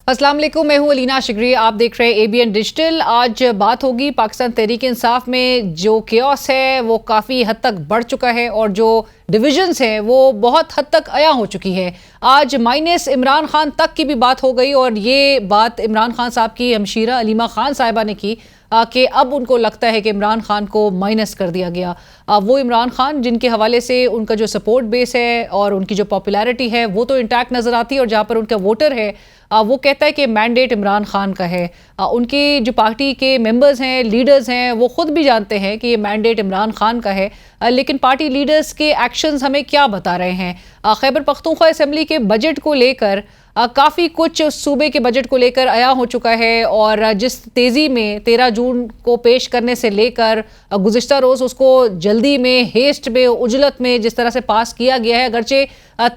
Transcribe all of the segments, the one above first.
अस्सलाम वालेकुम, मैं हूं अलीना शिगरी। आप देख रहे हैं एबीएन डिजिटल। आज बात होगी पाकिस्तान तहरीक इंसाफ में जो केओस है वो काफ़ी हद तक बढ़ चुका है और जो डिविजन्स हैं वो बहुत हद तक अया हो चुकी है। आज माइनस इमरान खान तक की भी बात हो गई और ये बात इमरान खान साहब की हमशीरा अलीमा खान साहिबा ने की कि अब उनको लगता है कि इमरान खान को माइनस कर दिया गया। वो इमरान खान जिनके हवाले से उनका जो सपोर्ट बेस है और उनकी जो पॉपुलैरिटी है वो तो इंटैक्ट नज़र आती है और जहाँ पर उनका वोटर है वो कहता है कि मैंडेट इमरान खान का है। उनकी जो पार्टी के मेंबर्स हैं, लीडर्स हैं, वो खुद भी जानते हैं कि ये मैंडेट इमरान खान का है। लेकिन पार्टी लीडर्स के एक्शंस हमें क्या बता रहे हैं? खैबर पख्तूनख्वा असेंबली के बजट को लेकर काफ़ी कुछ सूबे के बजट को लेकर आया हो चुका है और जिस तेज़ी में 13 जून को पेश करने से लेकर गुज़िश्ता रोज़ उसको जल्दी में, हेस्ट में, उजलत में जिस तरह से पास किया गया है, अगरचे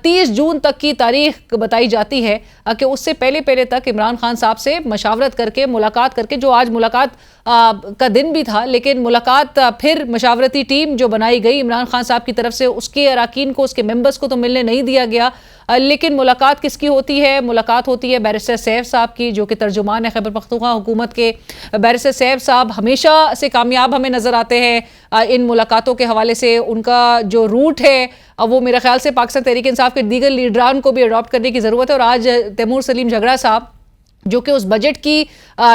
30 जून तक की तारीख बताई जाती है कि उससे पहले पहले तक इमरान खान साहब से मशावरत करके, मुलाकात करके, जो आज मुलाकात का दिन भी था, लेकिन मुलाकात फिर मशावरती टीम जो बनाई गई इमरान खान साहब की तरफ से उसके अराकीन को, उसके मेंबर्स को तो मिलने नहीं दिया गया। लेकिन मुलाकात किसकी होती है? मुलाकात होती है बैरिस्टर सैफ साहब की, जो कि तर्जुमान है खैबर पख्तूनख्वा हुकूमत के। बैरिस्टर सैफ साहब हमेशा से कामयाब हमें नज़र आते हैं इन मुलाकातों के हवाले से। उनका जो रूट है वो मेरे ख्याल से पाकिस्तान तहरीक इंसाफ के दीगर लीडरान को भी अडॉप्ट करने की ज़रूरत है। और आज तैमूर सलीम झगड़ा साहब जो कि उस बजट की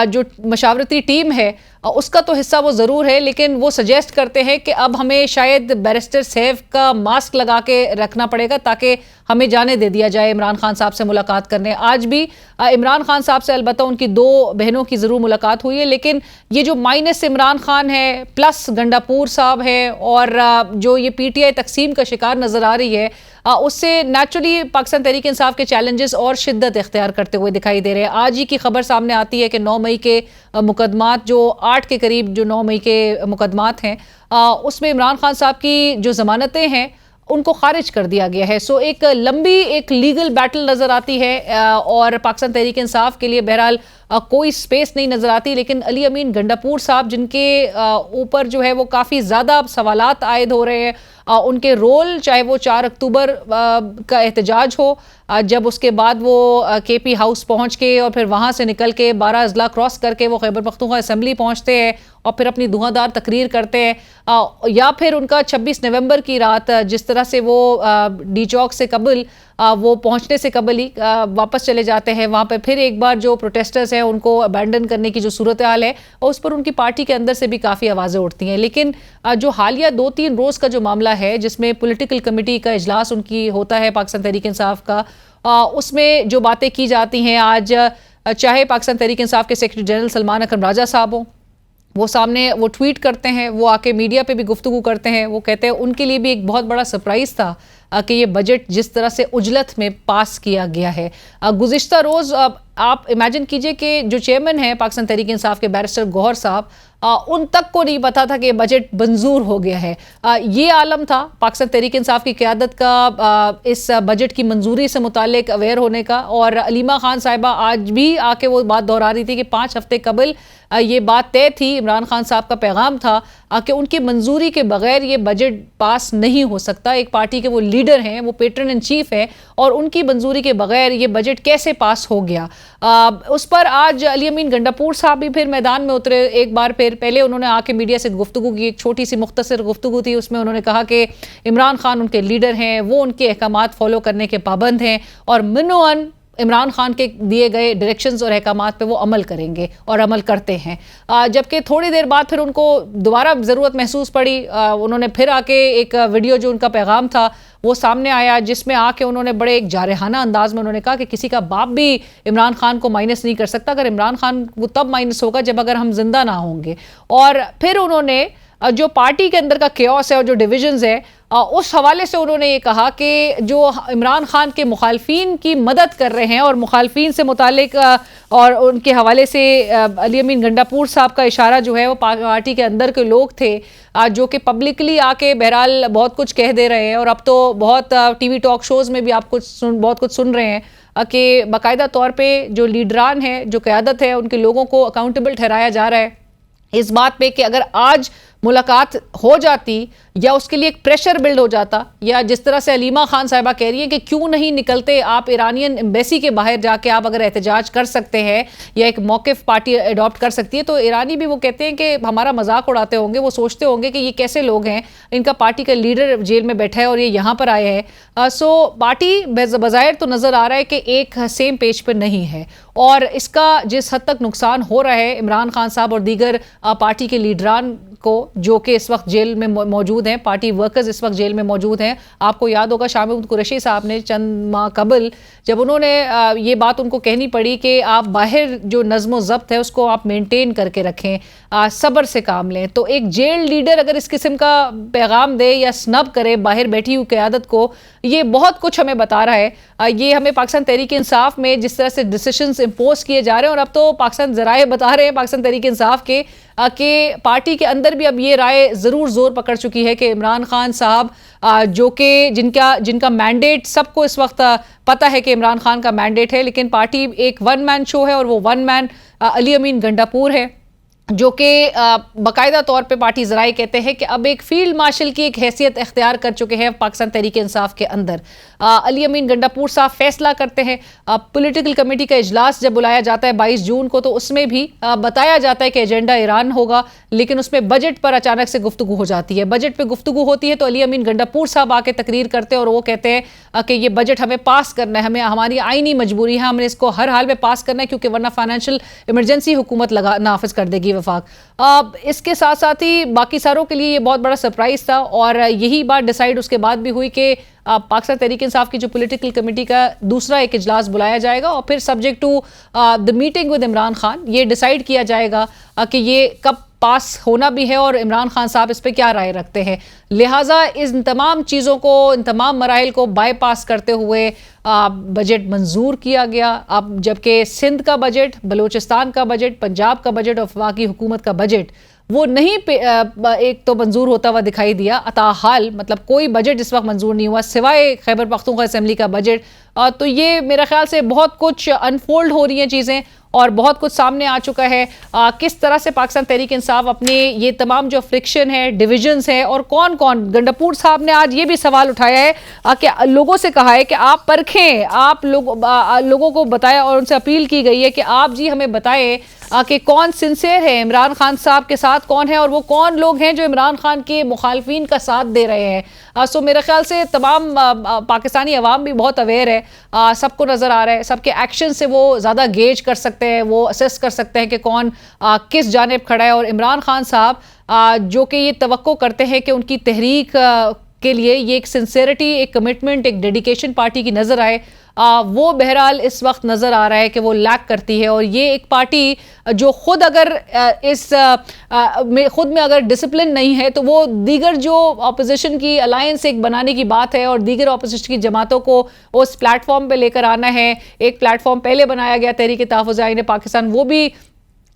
जो मशावरती टीम है उसका तो हिस्सा वो ज़रूर है, लेकिन वो सजेस्ट करते हैं कि अब हमें शायद बैरिस्टर सैफ का मास्क लगा के रखना पड़ेगा ताकि हमें जाने दे दिया जाए इमरान खान साहब से मुलाकात करने। आज भी इमरान खान साहब से अलबत्ता उनकी 2 बहनों की ज़रूर मुलाकात हुई है, लेकिन ये जो माइनस इमरान खान है प्लस गंडापुर साहब है और जो ये पीटीआई तकसीम का शिकार नज़र आ रही है, उससे नेचुरली पाकिस्तान तहरीक इंसाफ के चैलेंजेस और शिद्दत इख्तियार करते हुए दिखाई दे रहे हैं। आज ही की खबर सामने आती है कि 9 मई के मुकदमात, जो 8 के करीब जो 9 मई के मुकदमात हैं, उसमें इमरान खान साहब की जो ज़मानतें हैं उनको खारिज कर दिया गया है। सो एक लंबी एक लीगल बैटल नज़र आती है और पाकिस्तान तहरीक इंसाफ के लिए बहरहाल कोई स्पेस नहीं नज़र आती। लेकिन अली अमीन गंडापुर साहब जिनके ऊपर जो है वो काफ़ी ज़्यादा सवालात आयद हो रहे हैं, उनके रोल, चाहे वो 4 अक्टूबर का एहतजाज हो, जब उसके बाद वो केपी हाउस पहुंच के और फिर वहां से निकल के 12 अजला क्रॉस करके वो खैबर पख्तूनख्वा असेंबली पहुंचते हैं और फिर अपनी धुआंधार तकरीर करते हैं, या फिर उनका 26 नवंबर की रात जिस तरह से वो डी चौक से कबल वो पहुंचने से कबल ही वापस चले जाते हैं, वहाँ पर फिर एक बार जो प्रोटेस्टर्स हैं उनको अबैंडन करने की जो सूरत हाल है और उस पर उनकी पार्टी के अंदर से भी काफ़ी आवाज़ें उठती हैं। लेकिन जो हालिया 2-3 रोज़ का जो मामला है जिसमें पॉलिटिकल कमेटी का इजलास उनकी होता है पाकिस्तान तहरीक इंसाफ का, उसमें जो बातें की जाती हैं आज, चाहे पाकिस्तान तहरीक इंसाफ के सेक्रेटरी जनरल सलमान अकरम राजा साहब हों, वो सामने वो ट्वीट करते हैं, वो आके मीडिया पे भी गुफ्तगू करते हैं, वो कहते हैं उनके लिए भी एक बहुत बड़ा सरप्राइज़ था कि ये बजट जिस तरह से उजलत में पास किया गया है। गुज़िश्ता रोज़ आप इमेजिन कीजिए कि जो चेयरमैन हैं पाकिस्तान तहरीक इंसाफ के बैरिस्टर गौहर साहब, उन तक को नहीं पता था कि बजट मंजूर हो गया है। ये आलम था पाकिस्तान तहरीक इंसाफ की क़यादत का इस बजट की मंजूरी से मुतालिक अवेयर होने का। और अलीमा खान साहिबा आज भी आके वो बात दोहरा रही थी कि 5 हफ्ते कबल ये बात तय थी, इमरान खान साहब का पैगाम था कि उनकी मंजूरी के बगैर ये बजट पास नहीं हो सकता। एक पार्टी के वो लीडर हैं, वो पेट्रन इन चीफ है और उनकी मंजूरी के बगैर ये बजट कैसे पास हो गया। उस पर आज अली अमीन गंडापुर साहब भी फिर मैदान में उतरे एक बार फिर। पहले उन्होंने आके मीडिया से गुफ्तगू की, एक छोटी सी मुख्तसर गुफ्तगू थी, उसमें उन्होंने कहा कि इमरान खान उनके लीडर हैं, वो उनके अहकामात फॉलो करने के पाबंद हैं और मिनोअन इमरान खान के दिए गए डायरेक्शंस और अहकामात पे वो अमल करेंगे और अमल करते हैं। जबकि थोड़ी देर बाद फिर उनको दोबारा ज़रूरत महसूस पड़ी, उन्होंने फिर आके एक वीडियो जो उनका पैगाम था वो सामने आया जिसमें आके उन्होंने बड़े एक जारहाना अंदाज में उन्होंने कहा कि किसी का बाप भी इमरान खान को माइनस नहीं कर सकता, अगर इमरान खान वो तब माइनस होगा जब अगर हम जिंदा ना होंगे। और फिर उन्होंने जो पार्टी के अंदर का केओस है और जो डिविजन्स है उस हवाले से उन्होंने ये कहा कि जो इमरान खान के मुखालफीन की मदद कर रहे हैं और मुखालफीन से मुतालिक और उनके हवाले से अली अमीन गंडापुर साहब का इशारा जो है वो पार्टी के अंदर के लोग थे जो कि पब्लिकली आके बहरहाल बहुत कुछ कह दे रहे हैं। और अब तो बहुत टीवी टॉक शोज़ में भी आप बहुत कुछ सुन रहे हैं कि बाकायदा तौर पर जो लीडरान है, जो क़यादत है, उनके लोगों को अकाउंटेबल ठहराया जा रहा है इस बात पे कि अगर आज मुलाकात हो जाती या उसके लिए एक प्रेशर बिल्ड हो जाता, या जिस तरह से अलीमा खान साहिबा कह रही हैं कि क्यों नहीं निकलते आप ईरानियन एम्बेसी के बाहर जाके, आप अगर एहतजाज कर सकते हैं या एक मौक़िफ़ पार्टी अडॉप्ट कर सकती है, तो ईरानी भी वो कहते हैं कि हमारा मजाक उड़ाते होंगे, वो सोचते होंगे कि ये कैसे लोग हैं, इनका पार्टी का लीडर जेल में बैठा है और ये यहाँ पर आए हैं। सो पार्टी बज़ाहिर तो नज़र आ रहा है कि एक सेम पेज पर नहीं है, और इसका जिस हद तक नुकसान हो रहा है इमरान खान साहब और दीगर पार्टी के लीडरान को, जो कि इस वक्त जेल में मौजूद हैं, पार्टी वर्कर्स इस वक्त जेल में मौजूद हैं। आपको याद होगा शाह महमूद कुरैशी साहब ने चंद माह कबल जब उन्होंने ये बात उनको कहनी पड़ी कि आप बाहर जो नज़्म ज़ब्त है उसको आप मेंटेन करके रखें, सब्र से काम लें, तो एक जेल लीडर अगर इस किस्म का पैगाम दे या स्नब करे बाहर बैठी हुई क़यादत को, ये बहुत कुछ हमें बता रहा है। ये हमें पाकिस्तान तहरीक इंसाफ में जिस तरह से डिसीजंस इम्पोज किए जा रहे हैं, और अब तो पाकिस्तान ज़राए बता रहे हैं पाकिस्तान तहरीक इंसाफ के कि पार्टी के अंदर भी अब ये राय ज़रूर ज़ोर पकड़ चुकी है कि इमरान खान साहब जो कि जिनका मैंडेट सबको इस वक्त पता है कि इमरान खान का मैंडेट है, लेकिन पार्टी एक वन मैन शो है, और वो वन मैन अली अमीन गंडापुर है, जो कि बाकायदा तौर पे पार्टी ज़राए कहते हैं कि अब एक फील्ड मार्शल की एक हैसियत इख्तियार कर चुके हैं पाकिस्तान तहरीक इंसाफ के अंदर। अली अमीन गंडापुर साहब फैसला करते हैं। पॉलिटिकल कमेटी का इजलास जब बुलाया जाता है 22 जून को, तो उसमें भी बताया जाता है कि एजेंडा ईरान होगा, लेकिन उसमें बजट पर अचानक से गुफ्तगू हो जाती है। बजट पर गुफ्तगू होती है तो अली अमीन गंडापुर साहब आके तकरीर करते हैं और वो कहते हैं कि ये बजट हमें पास करना है, हमें हमारी आईनी मजबूरी है, हमने इसको हर हाल में पास करना है, क्योंकि वरना फाइनेंशियल इमरजेंसी हुकूमत नाफिज कर देगी वफाक। इसके साथ साथ ही बाकी सारों के लिए ये बहुत बड़ा सरप्राइज था, और यही बात डिसाइड उसके बाद भी हुई कि पाकिस्तान तहरीक इंसाफ की जो पॉलिटिकल कमेटी का दूसरा एक इजलास बुलाया जाएगा, और फिर subject to the meeting with Imran Khan ये डिसाइड किया जाएगा कि ये कब पास होना भी है और इमरान खान साहब इस पर क्या राय रखते हैं। लिहाजा इन तमाम चीज़ों को, इन तमाम मराइल को बाईपास करते हुए बजट मंजूर किया गया। अब जबकि सिंध का बजट, बलूचिस्तान का बजट, पंजाब का बजट और वफाकी हुकूमत का बजट वो नहीं एक तो मंजूर होता हुआ दिखाई दिया। अताहाल मतलब कोई बजट इस वक्त मंजूर नहीं हुआ सिवाय खैबर पख्तूनख्वा असेंबली का बजट। तो ये मेरा ख्याल से बहुत कुछ अनफोल्ड हो रही हैं चीज़ें, और बहुत कुछ सामने आ चुका है। किस तरह से पाकिस्तान तहरीक इंसाफ अपने ये तमाम जो फ्रिक्शन है, डिविजन्स हैं, और कौन कौन, गंडापुर साहब ने आज ये भी सवाल उठाया है कि लोगों से कहा है कि आप परखें, आप लोगों को बताया, और उनसे अपील की गई है कि आप जी हमें बताएं कि कौन सिंसियर है इमरान खान साहब के साथ, कौन है, और वो कौन लोग हैं जो इमरान खान के मुखालफिन का साथ दे रहे हैं। सो मेरे ख्याल से तमाम पाकिस्तानी अवाम भी बहुत अवेयर है, सबको नज़र आ रहा है, सबके एक्शन से वो ज़्यादा गेज कर सकते हैं, वो असेस कर सकते हैं कि कौन किस जानिब खड़ा है। और इमरान खान साहब जो कि ये तवक्को करते हैं कि उनकी तहरीक के लिए ये एक सिंसेरिटी, एक कमिटमेंट, एक डेडिकेशन पार्टी की नज़र आए, वो बहरहाल इस वक्त नज़र आ रहा है कि वो लैक करती है। और ये एक पार्टी जो खुद अगर खुद में अगर डिसिप्लिन नहीं है, तो वो दीगर जो अपोजिशन की अलायंस एक बनाने की बात है और दीगर अपोजिशन की जमातों को उस प्लेटफॉर्म पे लेकर आना है। एक प्लेटफॉर्म पहले बनाया गया तहरीक तहफ़्फ़ुज़ आईन पाकिस्तान, वो भी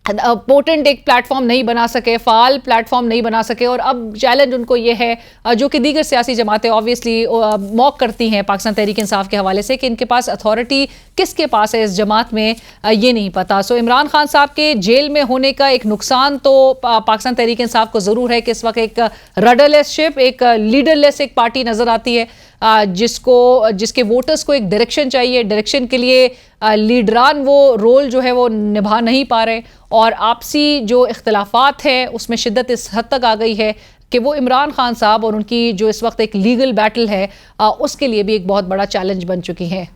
पोटेंट एक प्लेटफॉर्म नहीं बना सके, फ़ाल प्लेटफॉर्म नहीं बना सके, और अब चैलेंज उनको ये है जो कि दीगर सियासी जमातें ऑब्वियसली मॉक करती हैं पाकिस्तान तहरीक इंसाफ के हवाले से, कि इनके पास अथॉरिटी किसके पास है इस जमात में, ये नहीं पता। सो इमरान खान साहब के जेल में होने का एक नुकसान तो पाकिस्तान तहरीक इंसाफ को ज़रूर है कि इस वक्त एक रडरलेस शिप, एक लीडरलेस एक पार्टी नज़र आती है, जिसके वोटर्स को एक डायरेक्शन चाहिए। डायरेक्शन के लिए लीडरान वो रोल जो है वो निभा नहीं पा रहे, और आपसी जो इख्तलाफात हैं उसमें शिद्दत इस हद तक आ गई है कि वो इमरान खान साहब और उनकी जो इस वक्त एक लीगल बैटल है उसके लिए भी एक बहुत बड़ा चैलेंज बन चुकी है।